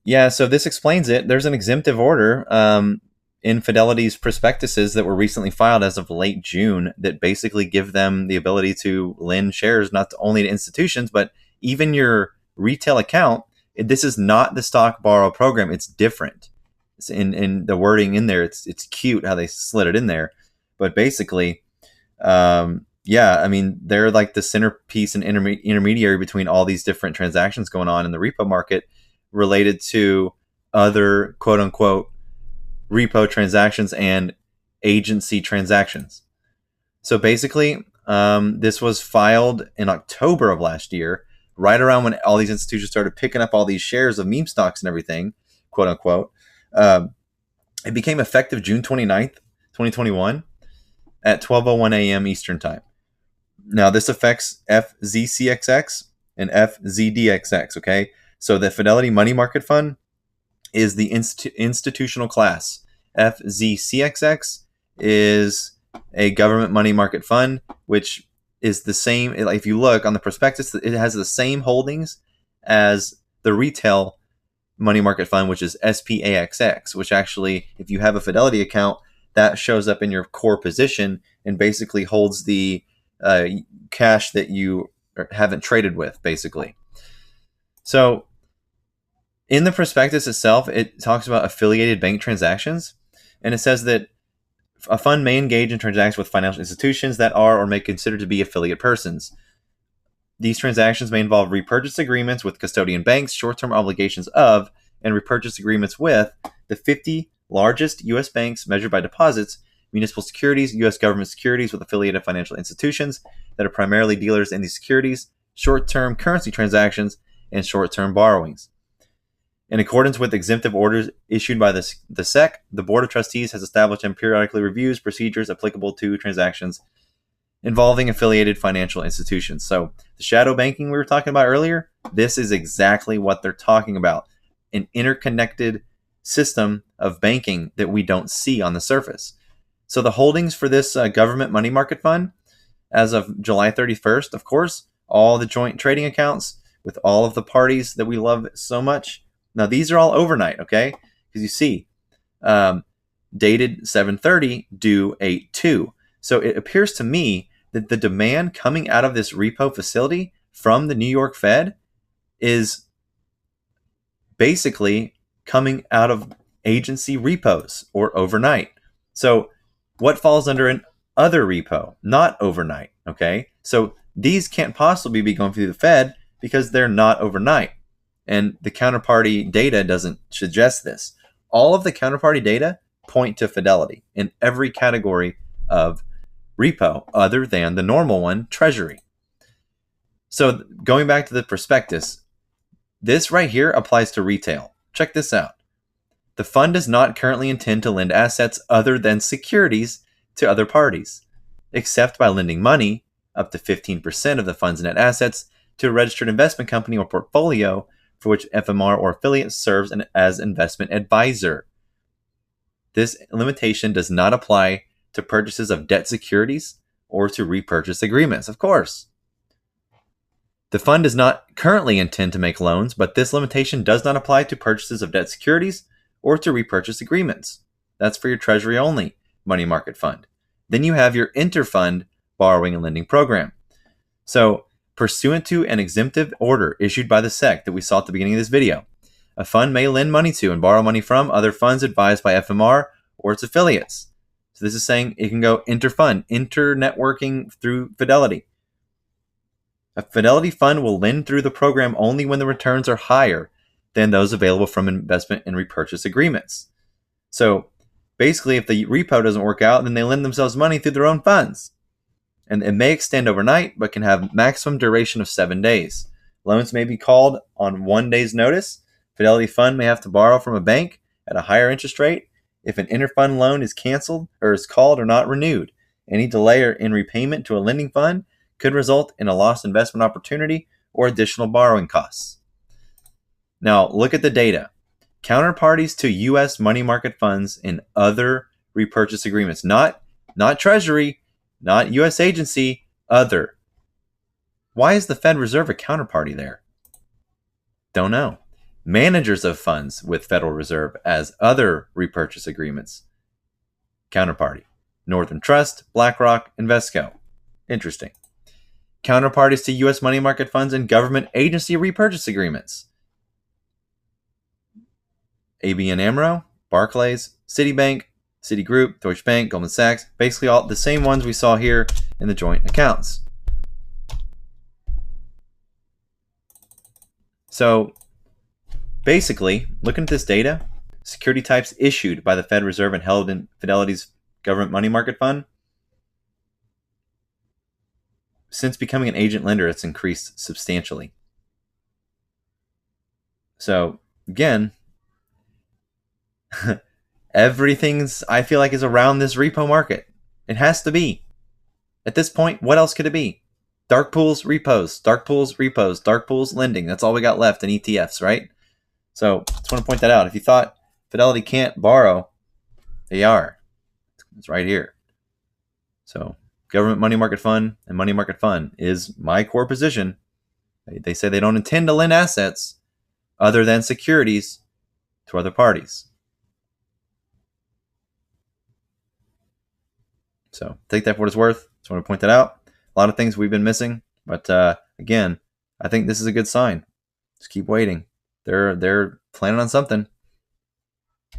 Yeah, so this explains it. There's an exemptive order in Fidelity's prospectuses that were recently filed as of late June that basically give them the ability to lend shares not only to institutions, but even your retail account. This is not the stock borrow program. It's different. It's in the wording in there. It's cute how they slid it in there. But basically, yeah, I mean, they're like the centerpiece and intermediary between all these different transactions going on in the repo market related to other quote unquote repo transactions and agency transactions. So basically, this was filed in October of last year, right around when all these institutions started picking up all these shares of meme stocks and everything, quote unquote. It became effective June 29th, 2021 at 12:01 a.m. Eastern Time. Now, this affects FZCXX and FZDXX, okay? So the Fidelity Money Market Fund is the institutional class. FZCXX is a government money market fund, which is the same. If you look on the prospectus, it has the same holdings as the retail money market fund, which is SPAXX, which actually, if you have a Fidelity account, that shows up in your core position and basically holds the cash that you haven't traded with, basically. So in the prospectus itself, it talks about affiliated bank transactions, and it says that a fund may engage in transactions with financial institutions that are or may consider to be affiliate persons. These transactions may involve repurchase agreements with custodian banks, short-term obligations of, and repurchase agreements with the 50 largest U.S. banks measured by deposits, municipal securities, U.S. government securities with affiliated financial institutions that are primarily dealers in these securities, short-term currency transactions, and short-term borrowings. In accordance with exemptive orders issued by the SEC, the Board of Trustees has established and periodically reviews procedures applicable to transactions involving affiliated financial institutions. So the shadow banking we were talking about earlier, this is exactly what they're talking about. An interconnected system of banking that we don't see on the surface. So the holdings for this government money market fund, as of July 31st, of course, all the joint trading accounts with all of the parties that we love so much. Now, these are all overnight, okay? Because you see, dated 7/30, due 8/2. So it appears to me that the demand coming out of this repo facility from the New York Fed is basically coming out of agency repos or overnight. So what falls under an other repo? Not overnight, okay? So these can't possibly be going through the Fed because they're not overnight. And the counterparty data doesn't suggest this. All of the counterparty data point to Fidelity in every category of repo other than the normal one, Treasury. So going back to the prospectus, this right here applies to retail. Check this out. The fund does not currently intend to lend assets other than securities to other parties, except by lending money, up to 15% of the fund's net assets, to a registered investment company or portfolio for which FMR or affiliate serves as investment advisor. This limitation does not apply to purchases of debt securities or to repurchase agreements, of course. The fund does not currently intend to make loans, but this limitation does not apply to purchases of debt securities or to repurchase agreements. That's for your Treasury only money market fund. Then you have your interfund borrowing and lending program. So, pursuant to an exemptive order issued by the SEC that we saw at the beginning of this video, a fund may lend money to and borrow money from other funds advised by FMR or its affiliates. So this is saying it can go interfund, inter-networking through Fidelity. A Fidelity fund will lend through the program only when the returns are higher than those available from investment and repurchase agreements. So basically, if the repo doesn't work out, then they lend themselves money through their own funds. And it may extend overnight, but can have maximum duration of 7 days. Loans may be called on 1 day's notice. Fidelity fund may have to borrow from a bank at a higher interest rate if an interfund loan is canceled or is called or not renewed. Any delay in repayment to a lending fund could result in a lost investment opportunity or additional borrowing costs. Now, look at the data. Counterparties to U.S. money market funds and other repurchase agreements, not Treasury, not U.S. agency, other. Why is the Fed Reserve a counterparty there? Don't know. managers of funds with Federal Reserve as other repurchase agreements. Counterparty: Northern Trust, BlackRock, Invesco. Interesting. Counterparties to U.S. money market funds and government agency repurchase agreements. ABN AMRO, Barclays, Citibank, Citigroup, Deutsche Bank, Goldman Sachs. Basically all the same ones we saw here in the joint accounts. So basically, looking at this data, security types issued by the Fed Reserve and held in Fidelity's government money market fund, since becoming an agent lender, it's increased substantially. So again, everything's, I feel like, is around this repo market. It has to be. At this point, what else could it be? Dark pools, repos, dark pools, repos, dark pools, lending. That's all we got left in ETFs, right? So just want to point that out. If you thought Fidelity can't borrow, they are. It's right here. So government money market fund and money market fund is my core position. They say they don't intend to lend assets other than securities to other parties. So take that for what it's worth. Just want to point that out. A lot of things we've been missing, but again, I think this is a good sign. Just keep waiting. They're planning on something.